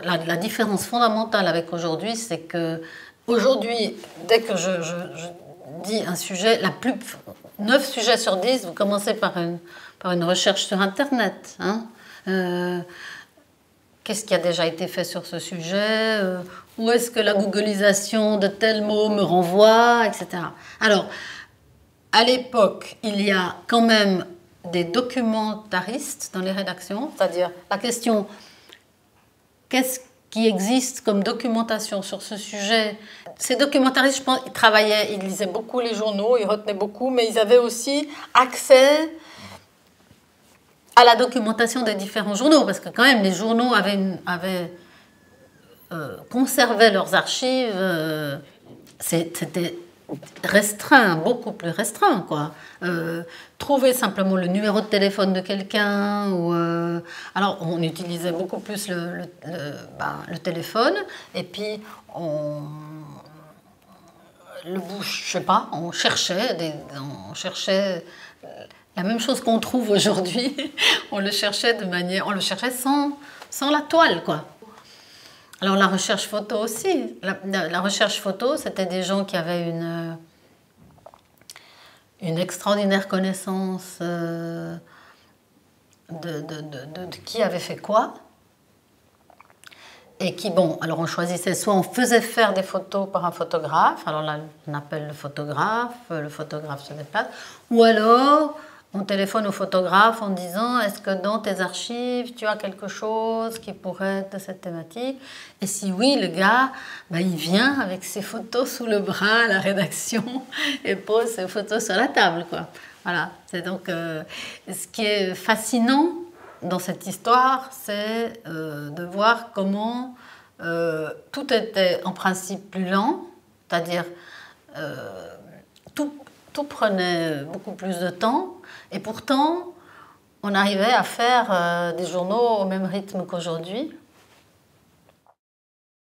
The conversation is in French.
La différence fondamentale avec aujourd'hui, c'est que aujourd'hui, dès que je dis un sujet, 9 sujets sur 10, vous commencez par une recherche sur Internet. Hein. Qu'est-ce qui a déjà été fait sur ce sujet, où est-ce que la googlisation de tel mot me renvoie, etc. Alors, à l'époque, il y a quand même des documentaristes dans les rédactions, c'est-à-dire la question qu'est-ce qui existe comme documentation sur ce sujet. Ces documentaristes, je pense, ils travaillaient, ils lisaient beaucoup les journaux, ils retenaient beaucoup, mais ils avaient aussi accès à la documentation des différents journaux, parce que quand même les journaux conservaient leurs archives, c'était restreint, beaucoup plus restreint, quoi. Trouver simplement le numéro de téléphone de quelqu'un, alors on utilisait beaucoup plus le téléphone, et puis le bouche, je sais pas, on cherchait la même chose qu'on trouve aujourd'hui, on le cherchait sans la toile, quoi. Alors la recherche photo aussi. La recherche photo, c'était des gens qui avaient une extraordinaire connaissance de qui avait fait quoi. Et qui, bon, alors on choisissait, soit on faisait faire des photos par un photographe, alors là on appelle le photographe se déplace, ou alors on téléphone au photographe en disant est-ce que dans tes archives tu as quelque chose qui pourrait être de cette thématique, et si oui, le gars il vient avec ses photos sous le bras à la rédaction et pose ses photos sur la table, quoi. Voilà, c'est donc ce qui est fascinant dans cette histoire, c'est de voir comment tout était en principe plus lent, c'est-à-dire tout prenait beaucoup plus de temps, et pourtant on arrivait à faire des journaux au même rythme qu'aujourd'hui.